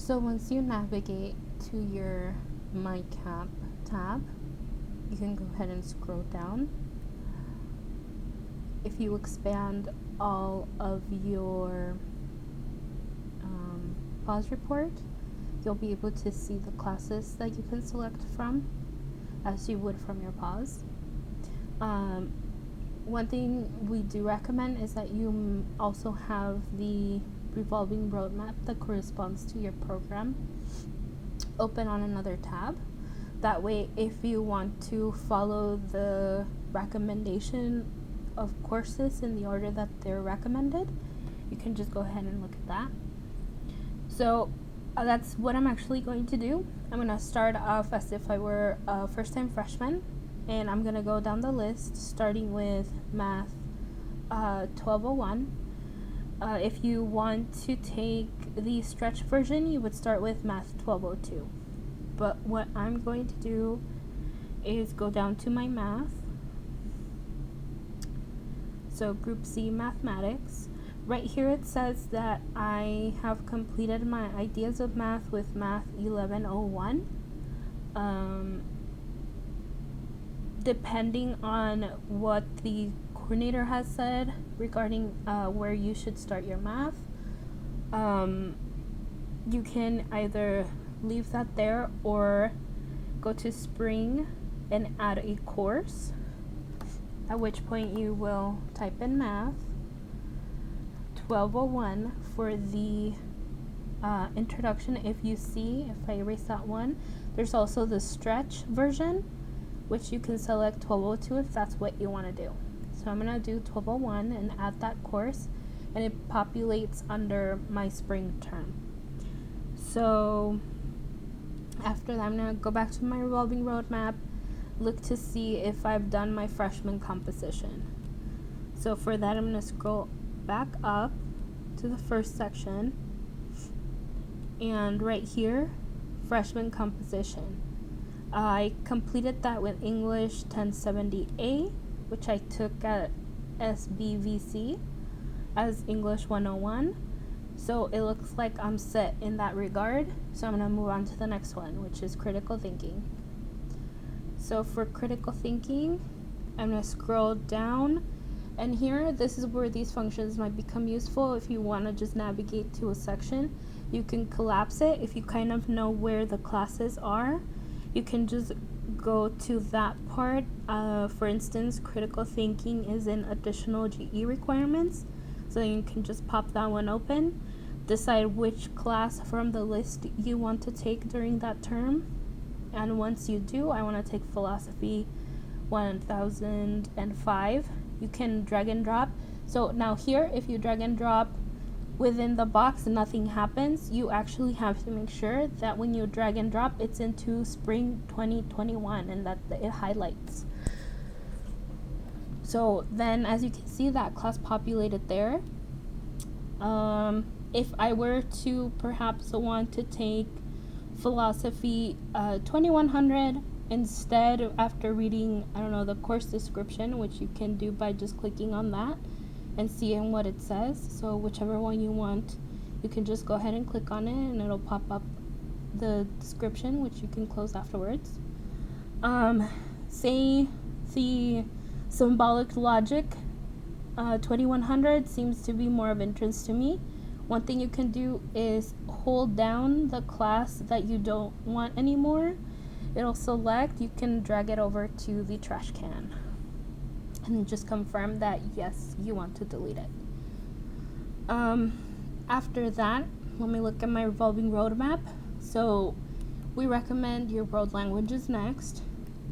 So once you navigate to your MyCAP tab, you can go ahead and scroll down. If you expand all of your pause report, you'll be able to see the classes that you can select from as you would from your pause. One thing we do recommend is that you also have the Revolving Roadmap that corresponds to your program open on another tab. That way, if you want to follow the recommendation of courses in the order that they're recommended, you can just go ahead and look at that. So that's what I'm actually going to do. I'm going to start off as if I were a first-time freshman, and I'm going to go down the list starting with Math 1201. If you want to take the stretch version, you would start with Math 1202. But what I'm going to do is go down to my math. So Group C Mathematics. Right here it says that I have completed my ideas of math with Math 1101. Depending on what the coordinator has said regarding where you should start your math, you can either leave that there or go to Spring and add a course, at which point you will type in Math 1201 for the introduction. If you see, if I erase that one, there's also the stretch version, which you can select 1202 if that's what you want to do. So I'm going to do 1201 and add that course, and it populates under my spring term. So after that, I'm going to go back to my Revolving Roadmap, look to see if I've done my freshman composition. So for that, I'm going to scroll back up to the first section, and right here, freshman composition. I completed that with English 1070A, which I took at SBVC as English 101. So it looks like I'm set in that regard. So I'm going to move on to the next one, which is critical thinking. So for critical thinking, I'm going to scroll down, and here, this is where these functions might become useful. If you want to just navigate to a section, you can collapse it. If you kind of know where the classes are, you can just go to that part. For instance, critical thinking is in additional GE requirements, so you can just pop that one open, decide which class from the list you want to take during that term, and once you do, I want to take philosophy 1005. You can drag and drop. So now here, if you drag and drop within the box and nothing happens, you actually have to make sure that when you drag and drop, it's into spring 2021 and that it highlights. So then, as you can see, that class populated there. If I were to perhaps want to take philosophy 2100 instead, after reading, I don't know, the course description, which you can do by just clicking on that and seeing what it says. So whichever one you want, you can just go ahead and click on it and it'll pop up the description, which you can close afterwards. Say the symbolic logic 2100 seems to be more of interest to me. One thing you can do is hold down the class that you don't want anymore. It'll select, you can drag it over to the trash can and just confirm that yes, you want to delete it. After that, let me look at my Revolving Roadmap. So we recommend your world languages next.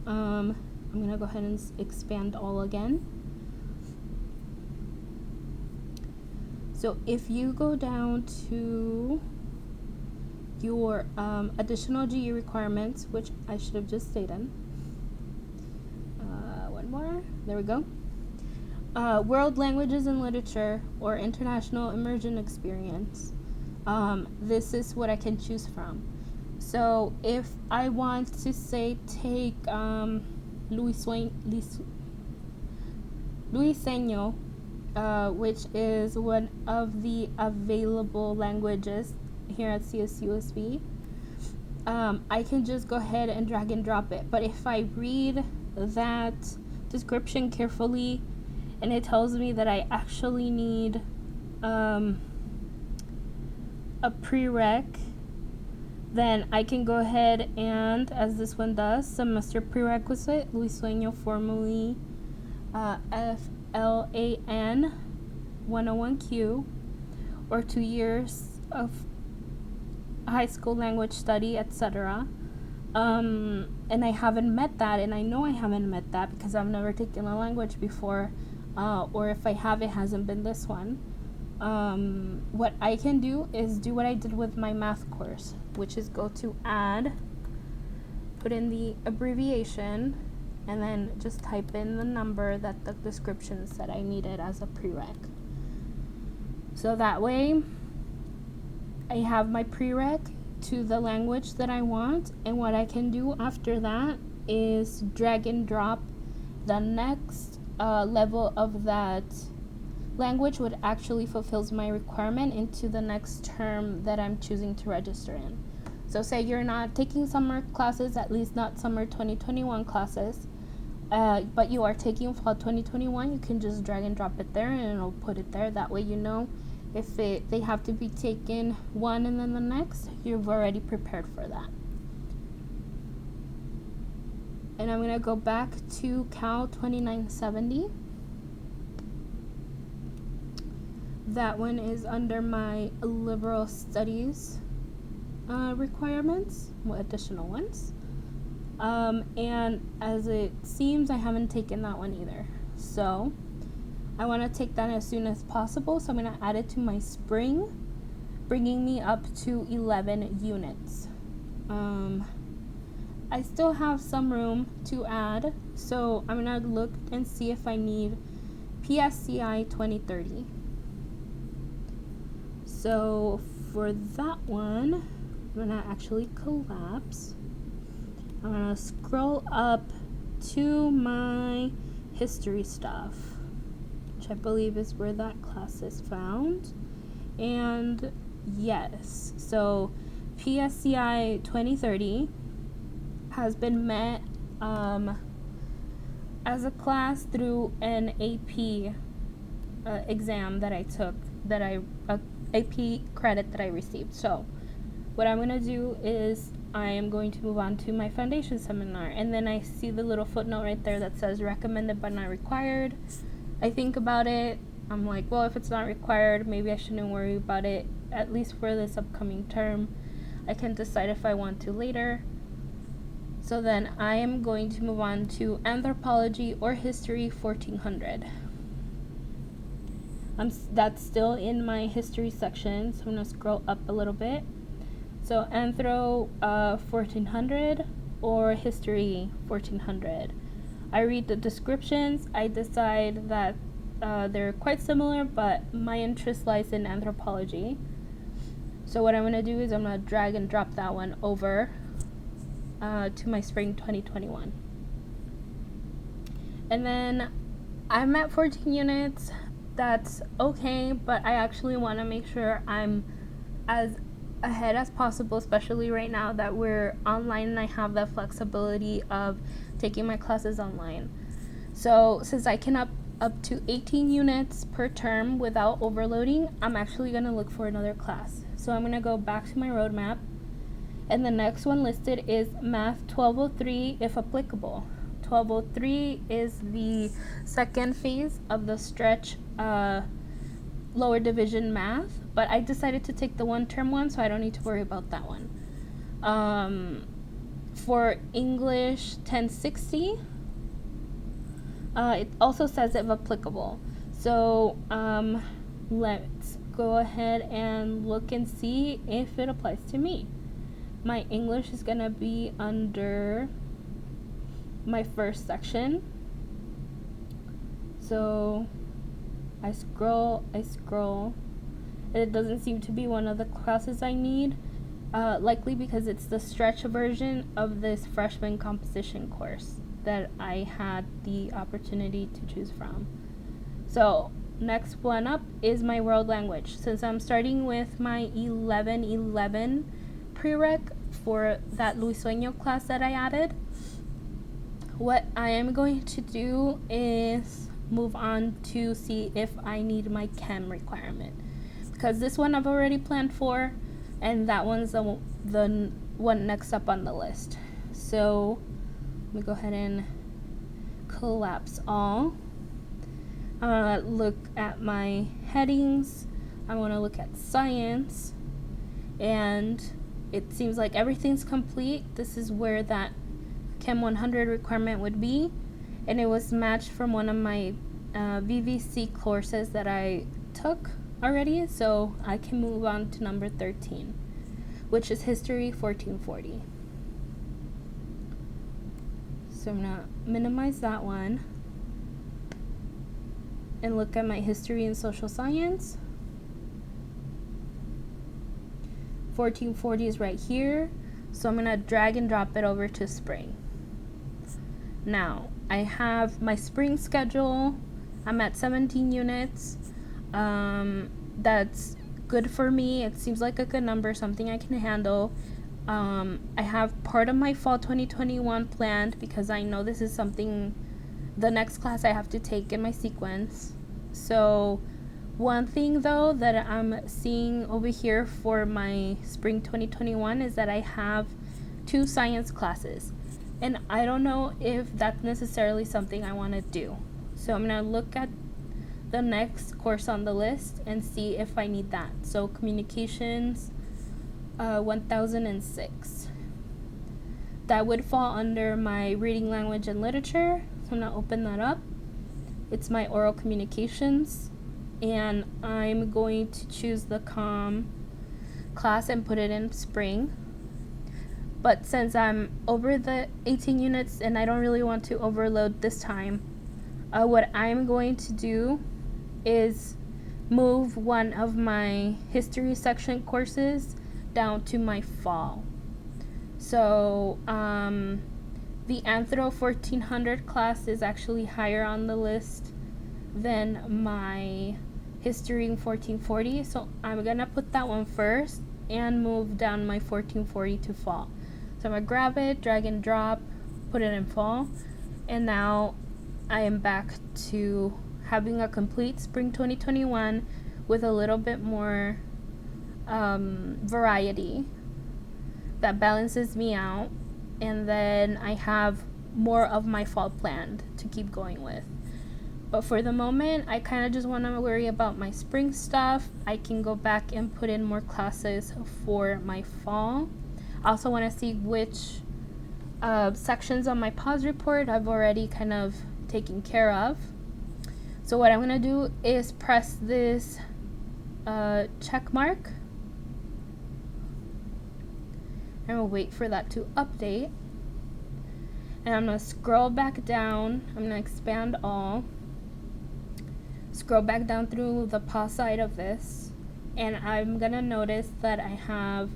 I'm gonna go ahead and expand all again. So if you go down to your additional GE requirements, which I should have just stated. One more. There we go. World languages and literature or international immersion experience. This is what I can choose from. So if I want to say take Luiseño, which is one of the available languages here at CSUSB, I can just go ahead and drag and drop it. But if I read that description carefully and it tells me that I actually need a prereq, then I can go ahead and, as this one does, semester prerequisite, Luis Sueño, formerly FLAN 101Q, or 2 years of high school language study, etc. And I haven't met that, and I know I haven't met that because I've never taken a language before, or if I have, it hasn't been this one. What I can do is do what I did with my math course, which is go to add, put in the abbreviation, and then just type in the number that the description said I needed as a prereq. So that way I have my prereq to the language that I want, and what I can do after that is drag and drop the next level of that language, what actually fulfills my requirement, into the next term that I'm choosing to register in. So say you're not taking summer classes, at least not summer 2021 classes, but you are taking fall 2021, you can just drag and drop it there and it'll put it there. That way you know if they have to be taken one and then the next, you've already prepared for that. And I'm going to go back to Cal 2970. That one is under my liberal studies requirements, additional ones. And as it seems, I haven't taken that one either. So I want to take that as soon as possible. So I'm going to add it to my spring, bringing me up to 11 units. I still have some room to add, so I'm going to look and see if I need Psci 2030. So for that one, I'm going to actually collapse. I'm going to scroll up to my history stuff, which I believe is where that class is found. And yes, so Psci 2030 has been met as a class through an AP exam that I took, AP credit that I received. So what I'm going to do is I am going to move on to my foundation seminar, and then I see the little footnote right there that says recommended but not required. I think about it. I'm like, well, if it's not required, maybe I shouldn't worry about it, at least for this upcoming term. I can decide if I want to later. So then I am going to move on to anthropology or history 1400. That's still in my history section, so I'm going to scroll up a little bit. So anthro 1400 or history 1400. I read the descriptions. I decide that they're quite similar, but my interest lies in anthropology. So what I'm going to do is I'm going to drag and drop that one over to my spring 2021. And then I'm at 14 units. That's okay, but I actually want to make sure I'm as ahead as possible, especially right now that we're online and I have the flexibility of taking my classes online. So since I can up to 18 units per term without overloading, I'm actually going to look for another class. So I'm going to go back to my roadmap, and the next one listed is Math 1203 if applicable. 1203 is the second phase of the stretch lower division math, but I decided to take the one term one, so I don't need to worry about that one. For English 1060, it also says if applicable. So let's go ahead and look and see if it applies to me. My English is gonna be under my first section. So I scroll, and it doesn't seem to be one of the classes I need, likely because it's the stretch version of this freshman composition course that I had the opportunity to choose from. So next one up is my world language. Since I'm starting with my 11-11 prereq for that Luiseño class that I added, what I am going to do is move on to see if I need my chem requirement, because this one I've already planned for, and that one's the one next up on the list. So let me go ahead and collapse all. I want to look at my headings. I want to look at science, and it seems like everything's complete. This is where that Chem 100 requirement would be, and it was matched from one of my VVC courses that I took already, so I can move on to number 13, which is History 1440. So I'm going to minimize that one and look at my History and Social Science. 1440 is right here, so I'm going to drag and drop it over to spring. Now, I have my spring schedule. I'm at 17 units. That's good for me. It seems like a good number, something I can handle. I have part of my fall 2021 planned because I know this is something, the next class I have to take in my sequence. So one thing though that I'm seeing over here for my spring 2021 is that I have 2 science classes, and I don't know if that's necessarily something I want to do. So I'm going to look at the next course on the list and see if I need that. So communications 1006. That would fall under my reading, language, and literature. So I'm going to open that up. It's my oral communications, and I'm going to choose the comm class and put it in spring. But since I'm over the 18 units and I don't really want to overload this time, what I'm going to do is move one of my history section courses down to my fall. So the Anthro 1400 class is actually higher on the list than my History 1440. So I'm going to put that one first and move down my 1440 to fall. So I'm going to grab it, drag and drop, put it in fall, and now I am back to having a complete spring 2021 with a little bit more variety that balances me out, and then I have more of my fall planned to keep going with. But for the moment, I kind of just want to worry about my spring stuff. I can go back and put in more classes for my fall. I also want to see which sections on my pause report I've already kind of taken care of. So what I'm going to do is press this check mark, and we'll wait for that to update. And I'm going to scroll back down. I'm going to expand all. Scroll back down through the pause side of this, and I'm going to notice that I have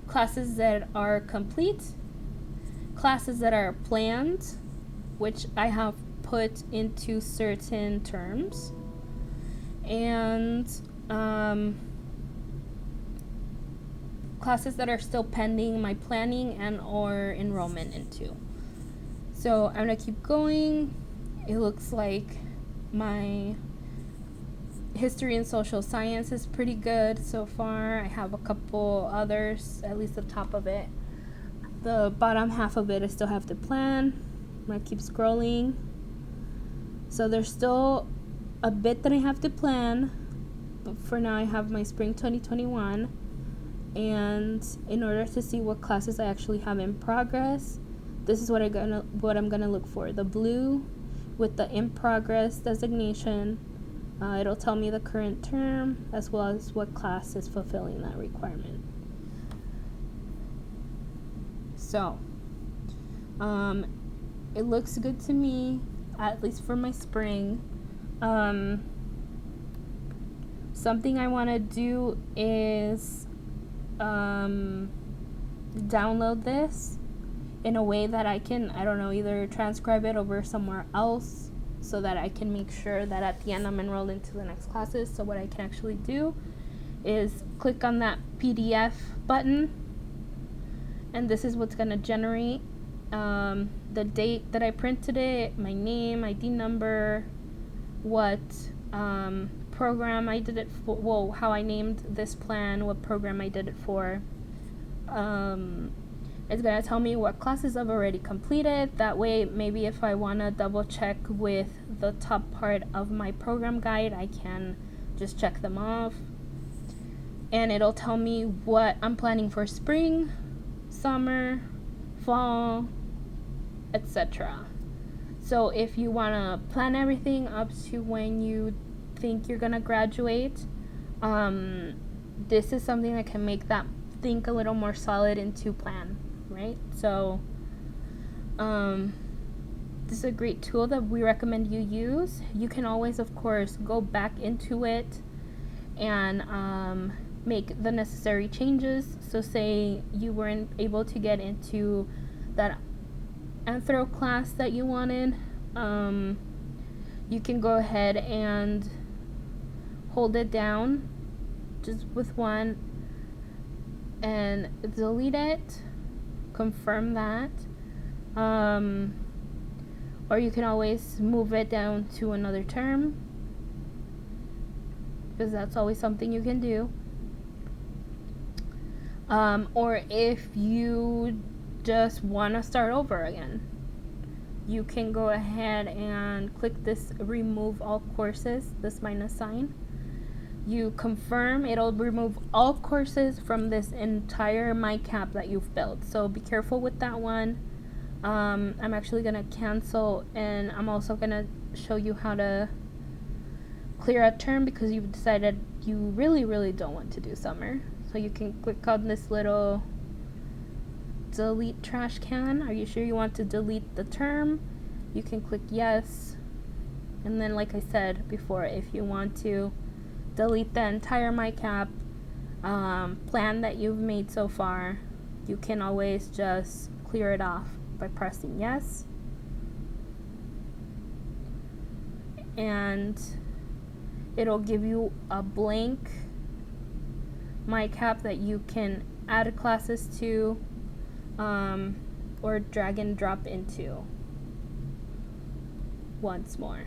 classes that are complete, classes that are planned, which I have put into certain terms, and classes that are still pending my planning and or enrollment into. So I'm gonna keep going. It looks like my history and social science is pretty good so far. I have a couple others, at least the top of it. The bottom half of it I still have to plan. I'm gonna keep scrolling. So there's still a bit that I have to plan, but for now I have my spring 2021, and in order to see what classes I actually have in progress, this is what I'm gonna look for. The blue with the in progress designation, it'll tell me the current term as well as what class is fulfilling that requirement. So it looks good to me, at least for my spring. Something I want to do is download this in a way that I can, I don't know, either transcribe it over somewhere else so that I can make sure that at the end I'm enrolled into the next classes. So what I can actually do is click on that PDF button, and this is what's going to generate the date that I printed it, my name, ID number, what program I did it for, well, how I named this plan, what program I did it for. It's going to tell me what classes I've already completed. That way, maybe if I want to double check with the top part of my program guide, I can just check them off. And it'll tell me what I'm planning for spring, summer, fall, etc. So if you want to plan everything up to when you think you're going to graduate, this is something that can make that think a little more solid into plan, right? So this is a great tool that we recommend you use. You can always, of course, go back into it and make the necessary changes. So say you weren't able to get into that anthro class that you wanted, you can go ahead and hold it down just with one and delete it, confirm that, or you can always move it down to another term, because that's always something you can do. Or if you just want to start over again, you can go ahead and click this remove all courses, this minus sign. You confirm, it'll remove all courses from this entire MyCAP that you've built. So be careful with that one. I'm actually going to cancel, and I'm also going to show you how to clear a term because you've decided you really don't want to do summer. So you can click on this little delete trash can. Are you sure you want to delete the term? You can click yes. And then, like I said before, if you want to delete the entire MyCAP plan that you've made so far, you can always just clear it off by pressing yes. And it'll give you a blank MyCAP that you can add classes to or drag and drop into once more.